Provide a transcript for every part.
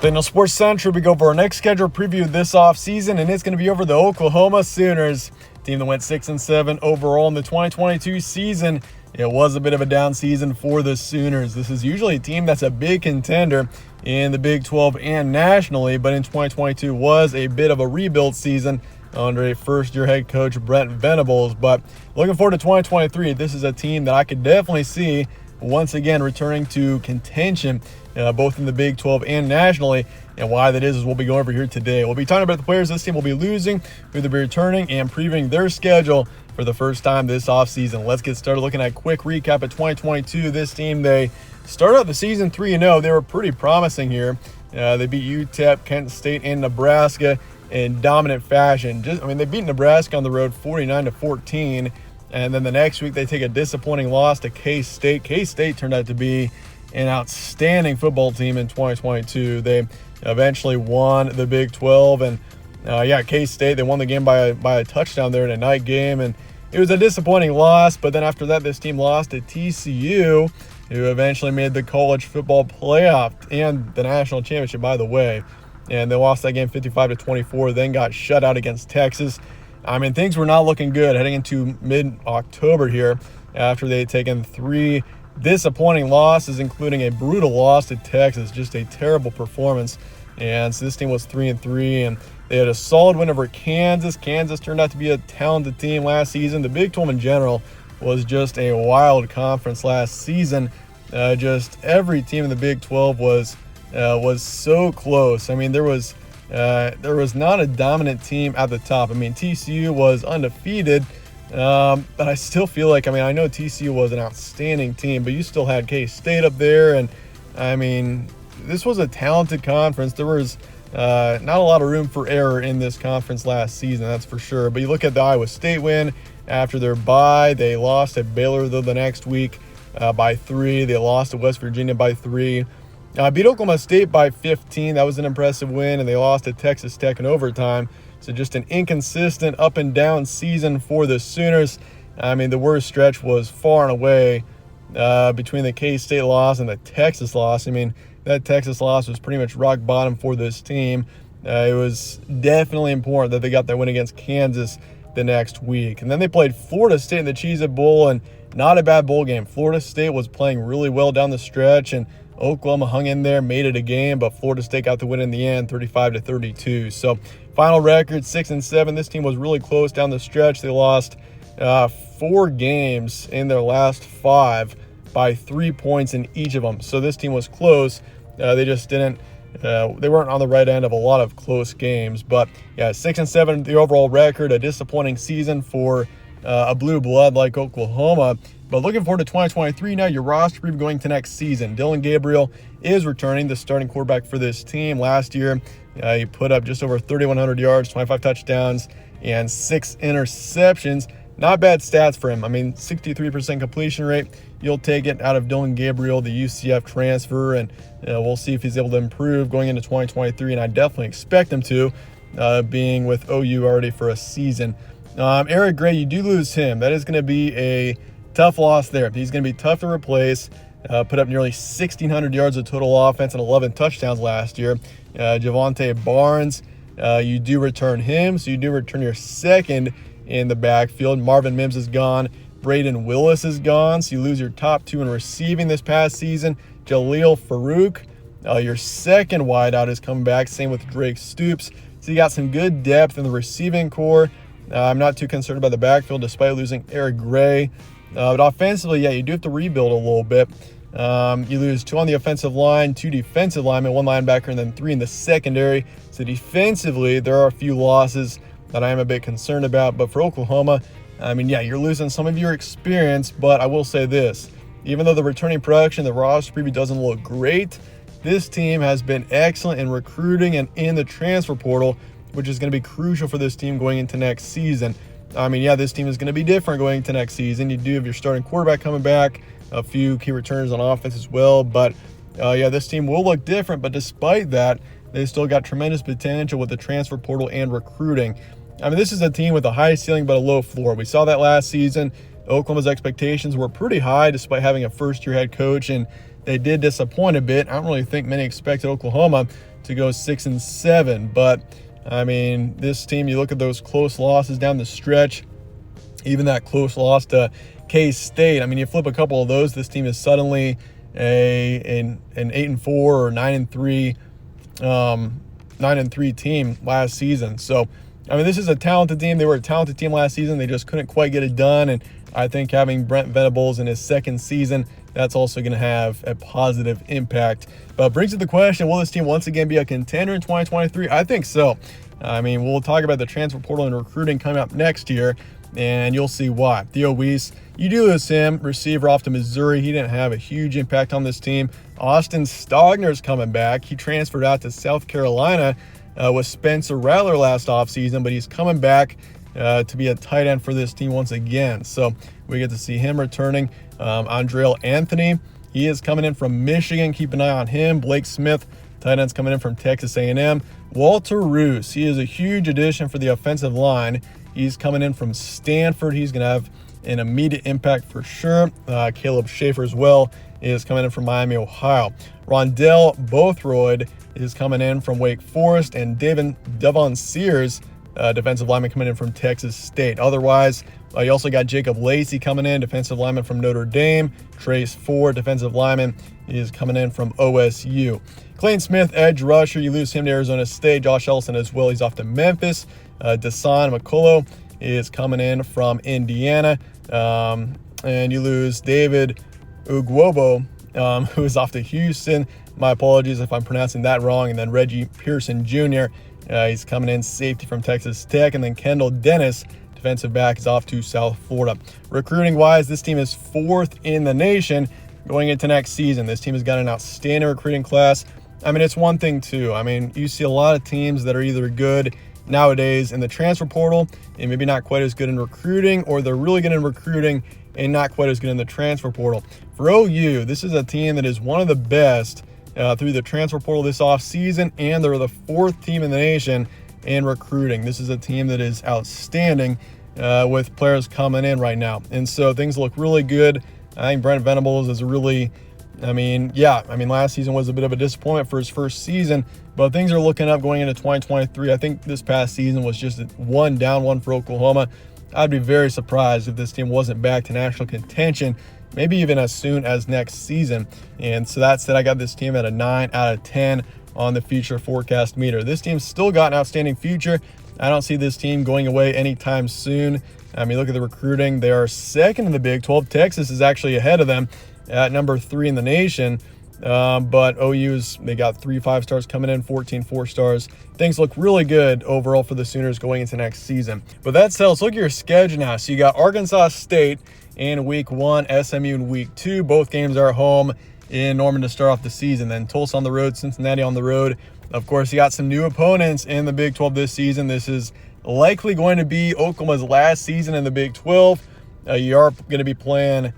Then Sports Central, we go for our next scheduled preview this offseason, and it's going to be over the Oklahoma Sooners, team that went 6-7 overall in the 2022 season. It was a bit of a down season for the Sooners. This is usually a team that's a big contender in the Big 12 and nationally, but in 2022 was a bit of a rebuild season under a first-year head coach, Brent Venables. But looking forward to 2023, this is a team that I could definitely see once again returning to contention, both in the Big 12 and nationally. And why that is we'll be going over here today. We'll be talking about the players this team will be losing, who they'll be returning, and previewing their schedule for the first time this offseason. Let's get started looking at a quick recap of 2022. This team, they started out the season 3-0. They were pretty promising here. They beat UTEP, Kent State, and Nebraska in dominant fashion. They beat Nebraska on the road 49-14. And then the next week, they take a disappointing loss to K-State. K-State turned out to be an outstanding football team in 2022. They eventually won the Big 12. And, K-State, they won the game by a touchdown there in a night game. And it was a disappointing loss. But then after that, this team lost to TCU, who eventually made the college football playoff and the national championship, by the way. And they lost that game 55-24, then got shut out against Texas. Things were not looking good heading into mid-October here after they had taken 3 disappointing losses, including a brutal loss to Texas. Just a terrible performance. And so this team was 3-3, and they had a solid win over Kansas. Kansas turned out to be a talented team last season. The Big 12 in general was just a wild conference last season. Just every team in the Big 12 was so close. There was not a dominant team at the top. TCU was undefeated, but I still feel like, I know TCU was an outstanding team, but you still had K-State up there, and this was a talented conference. There was not a lot of room for error in this conference last season, that's for sure. But you look at the Iowa State win after their bye. They lost at Baylor, though, the next week by 3. They lost to West Virginia by 3. Beat Oklahoma State by 15. That was an impressive win, and they lost to Texas Tech in overtime. So just an inconsistent up and down season for the Sooners. The worst stretch was far and away between the K-State loss and the Texas loss. That Texas loss was pretty much rock bottom for this team. It was definitely important that they got that win against Kansas the next week. And then they played Florida State in the Cheez-It Bowl, and not a bad bowl game. Florida State was playing really well down the stretch, and Oklahoma hung in there, made it a game, but Florida State got the win in the end, 35-32. So final record, 6-7. This team was really close down the stretch. They lost 4 games in their last 5 by 3 points in each of them. So this team was close. They just didn't. They weren't on the right end of a lot of close games. But 6-7, the overall record. A disappointing season for a blue blood like Oklahoma. But looking forward to 2023 now, your roster preview going to next season. Dillon Gabriel is returning, the starting quarterback for this team. Last year, he put up just over 3,100 yards, 25 touchdowns, and 6 interceptions. Not bad stats for him. 63% completion rate. You'll take it out of Dillon Gabriel, the UCF transfer, and we'll see if he's able to improve going into 2023, and I definitely expect him to, being with OU already for a season. Eric Gray, you do lose him. That is going to be a tough loss there. He's going to be tough to replace. Put up nearly 1,600 yards of total offense and 11 touchdowns last year. Javonte Barnes, you do return him, so you do return your second in the backfield. Marvin Mims is gone. Braden Willis is gone, so you lose your top 2 in receiving this past season. Jaleel Farouk, your second wideout, is coming back. Same with Drake Stoops. So you got some good depth in the receiving core. I'm not too concerned about the backfield despite losing Eric Gray. But offensively, you do have to rebuild a little bit. You lose 2 on the offensive line, 2 defensive linemen, 1 linebacker, and then 3 in the secondary. So defensively, there are a few losses that I am a bit concerned about. But for Oklahoma, you're losing some of your experience. But I will say this, even though the returning production, the roster preview doesn't look great, this team has been excellent in recruiting and in the transfer portal, which is going to be crucial for this team going into next season. This team is going to be different going into next season. You do have your starting quarterback coming back, a few key returners on offense as well. But, this team will look different. But despite that, they still got tremendous potential with the transfer portal and recruiting. This is a team with a high ceiling but a low floor. We saw that last season. Oklahoma's expectations were pretty high despite having a first-year head coach, and they did disappoint a bit. I don't really think many expected Oklahoma to go 6-7. But I mean, this team, you look at those close losses down the stretch, even that close loss to K-State. I mean, you flip a couple of those, this team is suddenly an 8-4 or 9-3 team last season. So I mean, this is a talented team. They were a talented team last season. They just couldn't quite get it done. And I think having Brent Venables in his second season, that's also going to have a positive impact. But brings up the question, will this team once again be a contender in 2023? I think so. I mean, we'll talk about the transfer portal and recruiting coming up next year, and you'll see why. Theo Weiss, you do lose him, receiver off to Missouri. He didn't have a huge impact on this team. Austin Stogner's coming back. He transferred out to South Carolina with Spencer Rattler last offseason, but he's coming back to be a tight end for this team once again. So we get to see him returning. Andrell Anthony, he is coming in from Michigan. Keep an eye on him. Blake Smith, tight end's coming in from Texas A&M. Walter Roos, he is a huge addition for the offensive line. He's coming in from Stanford. He's going to have an immediate impact for sure. Caleb Schaefer as well is coming in from Miami, Ohio. Rondell Bothroyd is coming in from Wake Forest, and Devon Sears, defensive lineman, coming in from Texas State. Otherwise, you also got Jacob Lacey coming in, defensive lineman from Notre Dame. Trace Ford, defensive lineman, is coming in from OSU. Clayton Smith, edge rusher, you lose him to Arizona State. Josh Ellison as well, he's off to Memphis. Dasan McCullough is coming in from Indiana. And you lose David Ugwobo, who is off to Houston. My apologies if I'm pronouncing that wrong. And then Reggie Pearson Jr., he's coming in, safety from Texas Tech. And then Kendall Dennis, defensive back, is off to South Florida. Recruiting-wise, this team is 4th in the nation going into next season. This team has got an outstanding recruiting class. I mean, it's one thing, too. I mean, you see a lot of teams that are either good nowadays in the transfer portal and maybe not quite as good in recruiting, or they're really good in recruiting and not quite as good in the transfer portal. For OU, this is a team that is one of the best through the transfer portal this offseason, and they're the 4th team in the nation in recruiting. This is a team that is outstanding with players coming in right now. And so things look really good. I think Brent Venables is really, last season was a bit of a disappointment for his first season, but things are looking up going into 2023. I think this past season was just one down one for Oklahoma. I'd be very surprised if this team wasn't back to national contention, maybe even as soon as next season. And so that said, I got this team at a 9 out of 10 on the future forecast meter. This team's still got an outstanding future. I don't see this team going away anytime soon. I mean, look at the recruiting. They are 2nd in the Big 12. Texas is actually ahead of them at number 3 in the nation. But OU's, they got 3 5-stars coming in, 14 4-stars. Things look really good overall for the Sooners going into next season. But that said, let's look at your schedule now. So you got Arkansas State in week 1, SMU in week 2. Both games are at home in Norman to start off the season. Then Tulsa on the road, Cincinnati on the road. Of course, you got some new opponents in the Big 12 this season. This is likely going to be Oklahoma's last season in the Big 12. You are going to be playing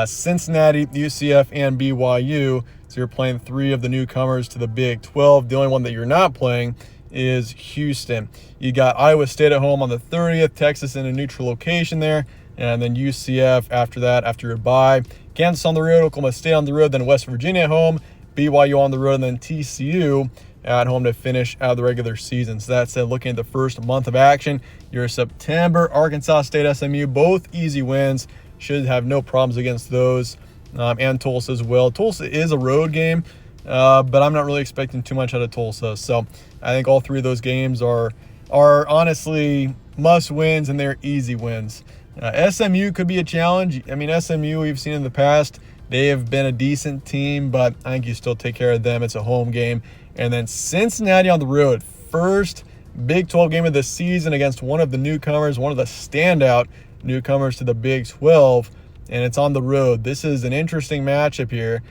Cincinnati, UCF, and BYU. So you're playing 3 of the newcomers to the Big 12. The only one that you're not playing is Houston. You got Iowa State at home on the 30th, Texas in a neutral location there, and then UCF after that, after your bye. Kansas on the road, Oklahoma State on the road, then West Virginia at home, BYU on the road, and then TCU at home to finish out of the regular season. So that said, looking at the first month of action, your September, Arkansas State, SMU, both easy wins. Should have no problems against those. And Tulsa as well. Tulsa is a road game, but I'm not really expecting too much out of Tulsa. So I think all 3 of those games are honestly must wins, and they're easy wins. SMU could be a challenge. I mean, SMU, we've seen in the past, they have been a decent team, but I think you still take care of them. It's a home game. And then Cincinnati on the road, first Big 12 game of the season against one of the newcomers, one of the standout newcomers to the Big 12, and it's on the road. This is an interesting matchup here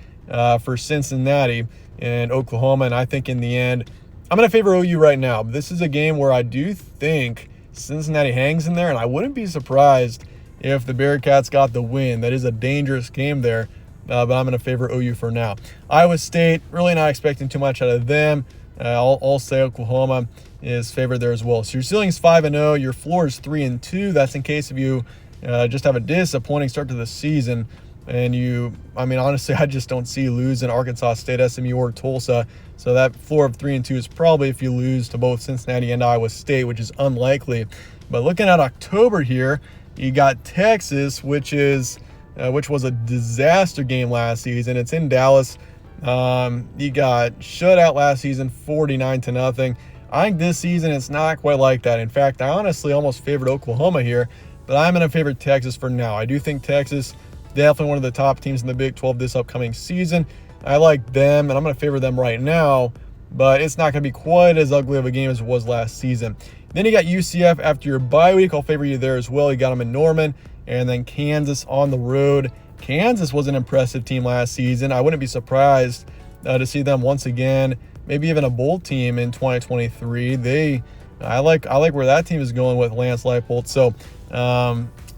for Cincinnati and Oklahoma, and I think in the end, I'm going to favor OU right now. This is a game where I do think Cincinnati hangs in there, and I wouldn't be surprised if the Bearcats got the win. That is a dangerous game there, but I'm going to favor OU for now. Iowa State, really not expecting too much out of them. I'll say Oklahoma is favored there as well. So your ceiling's 5-0, your floor is 3-2. That's in case if you just have a disappointing start to the season. I mean, honestly, I just don't see you losing Arkansas State, SMU, or Tulsa. So that floor of 3-2 is probably if you lose to both Cincinnati and Iowa State, which is unlikely. But looking at October here, you got Texas, which was a disaster game last season. It's in Dallas. You got shut out last season, 49-0. I think this season it's not quite like that. In fact, I honestly almost favored Oklahoma here, but I'm going to favor Texas for now. I do think Texas, definitely one of the top teams in the Big 12 this upcoming season. I like them, and I'm going to favor them right now, but it's not going to be quite as ugly of a game as it was last season. Then you got UCF after your bye week. I'll favor you there as well. You got them in Norman, and then Kansas on the road. Kansas was an impressive team last season. I wouldn't be surprised to see them once again, maybe even a bowl team in 2023. I like where that team is going with Lance Leipold. So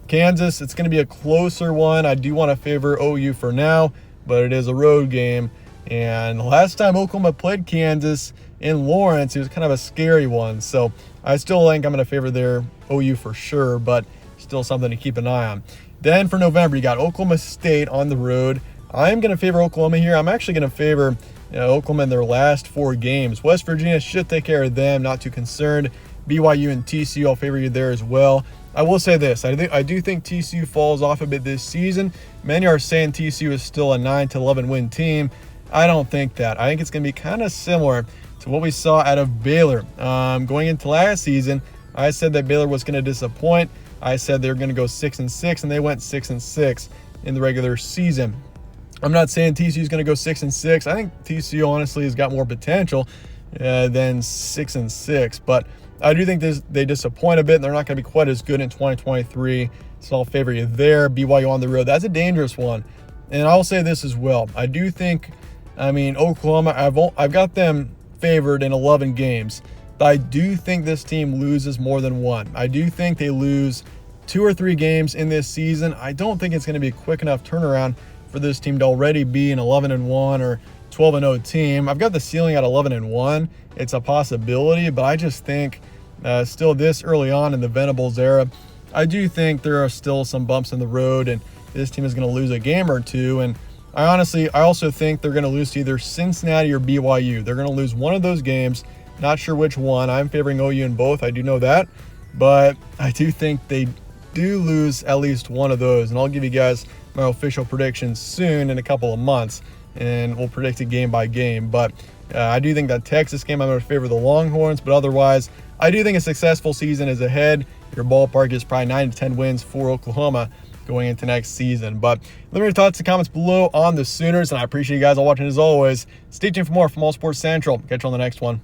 Kansas, it's going to be a closer one. I do want to favor OU for now, but it is a road game. And last time Oklahoma played Kansas in Lawrence, it was kind of a scary one. So I still think I'm going to favor their OU for sure, but still something to keep an eye on. Then for November, you got Oklahoma State on the road. I'm going to favor Oklahoma here. I'm actually going to favor Oklahoma in their last 4 games. West Virginia should take care of them, not too concerned. BYU and TCU, I'll favor you there as well. I will say this, I do think TCU falls off a bit this season. Many are saying TCU is still a 9-11 win team. I don't think that. I think it's going to be kind of similar to what we saw out of Baylor. Going into last season, I said that Baylor was going to disappoint. I said they were going to go 6-6, and they went 6-6 in the regular season. I'm not saying TCU is going to go 6-6. I think TCU honestly has got more potential than 6-6, but I do think they disappoint a bit, and they're not going to be quite as good in 2023. So I'll favor you there. BYU on the road, that's a dangerous one. And I'll say this as well. I do think, Oklahoma, I've got them favored in 11 games. But I do think this team loses more than one. I do think they lose 2 or 3 games in this season. I don't think it's going to be a quick enough turnaround for this team to already be an 11-1 or 12-0 team. I've got the ceiling at 11-1. It's a possibility, but I just think still this early on in the Venables era, I do think there are still some bumps in the road, and this team is going to lose a game or two. And I also think they're going to lose to either Cincinnati or BYU. They're going to lose one of those games. Not sure which one. I'm favoring OU in both. I do know that. But I do think they do lose at least one of those. And I'll give you guys my official predictions soon in a couple of months. And we'll predict it game by game. But I do think that Texas game, I'm going to favor the Longhorns. But otherwise, I do think a successful season is ahead. Your ballpark is probably 9-10 wins for Oklahoma going into next season. But let me know your thoughts and comments below on the Sooners. And I appreciate you guys all watching as always. Stay tuned for more from All Sports Central. Catch you on the next one.